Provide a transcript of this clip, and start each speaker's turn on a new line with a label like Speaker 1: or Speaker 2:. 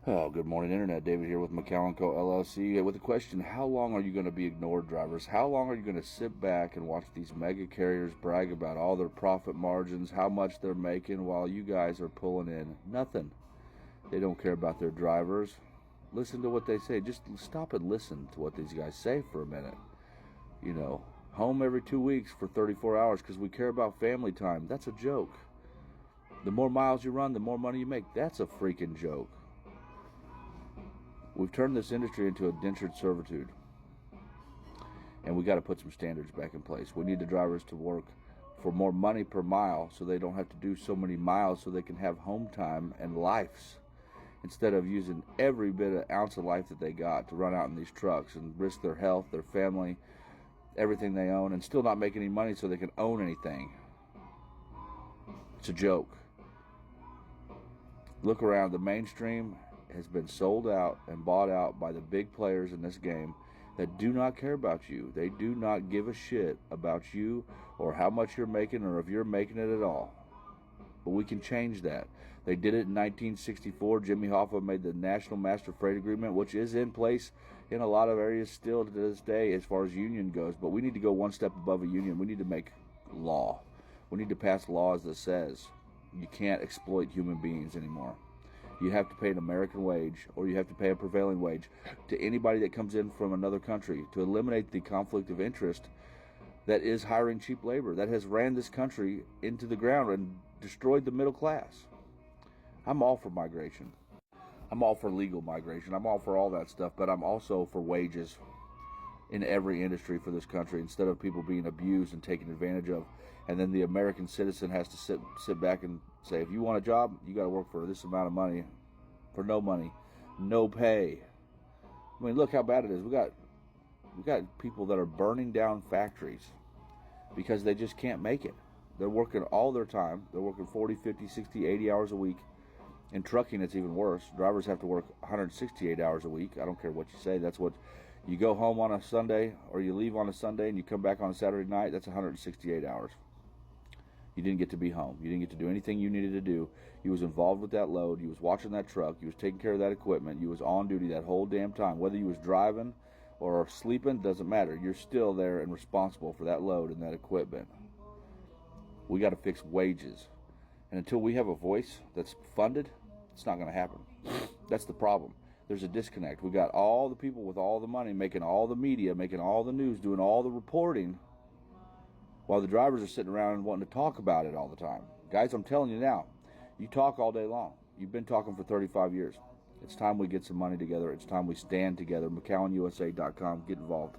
Speaker 1: Oh, good morning, Internet. David here with McCown Co. LLC with a question. How long are you going to be ignored, drivers? How long are you going to sit back and watch these mega carriers brag about all their profit margins, how much they're making, while you guys are pulling in nothing? They don't care about their drivers. Listen to what they say. Just stop and listen to what these guys say for a minute. Home every 2 weeks for 34 hours because we care about family time. That's a joke. The more miles you run, the more money you make. That's a freaking joke. We've turned this industry into a indentured servitude, and we got to put some standards back in place. We need the drivers to work for more money per mile so they don't have to do so many miles so they can have home time and lives instead of using every bit of ounce of life that they got to run out in these trucks and risk their health, their family, everything they own, and still not make any money so they can own anything. It's a joke. Look around. The mainstream has been sold out and bought out by the big players in this game that do not care about you. They do not give a shit about you or how much you're making or if you're making it at all. But we can change that. They did it in 1964. Jimmy Hoffa made the National Master Freight Agreement, which is in place in a lot of areas still to this day as far as union goes. But we need to go one step above a union. We need to make law. We need to pass laws that says you can't exploit human beings anymore. You have to pay an American wage or you have to pay a prevailing wage to anybody that comes in from another country to eliminate the conflict of interest that is hiring cheap labor that has ran this country into the ground and destroyed the middle class. I'm all for migration. I'm all for legal migration. I'm all for all that stuff, but I'm also for wages in every industry for this country instead of people being abused and taken advantage of. And then the American citizen has to sit back and say, if you want a job, you got to work for this amount of money for no money, no pay. I mean, look how bad it is. We got people that are burning down factories because they just can't make it. They're working all their time. They're working 40, 50, 60, 80 hours a week. In trucking, it's even worse. Drivers have to work 168 hours a week. I don't care what you say. That's what you go home on a Sunday or you leave on a Sunday and you come back on a Saturday night. That's 168 hours. You didn't get to be home. You didn't get to do anything you needed to do. You was involved with that load. You was watching that truck. You was taking care of that equipment. You was on duty that whole damn time. Whether you was driving or sleeping, doesn't matter. You're still there and responsible for that load and that equipment. We got to fix wages. And until we have a voice that's funded, it's not going to happen. That's the problem. There's a disconnect. We got all the people with all the money making all the media, making all the news, doing all the reporting, while the drivers are sitting around and wanting to talk about it all the time. Guys, I'm telling you now, you talk all day long. You've been talking for 35 years. It's time we get some money together. It's time we stand together. McCownUSA.com. Get involved.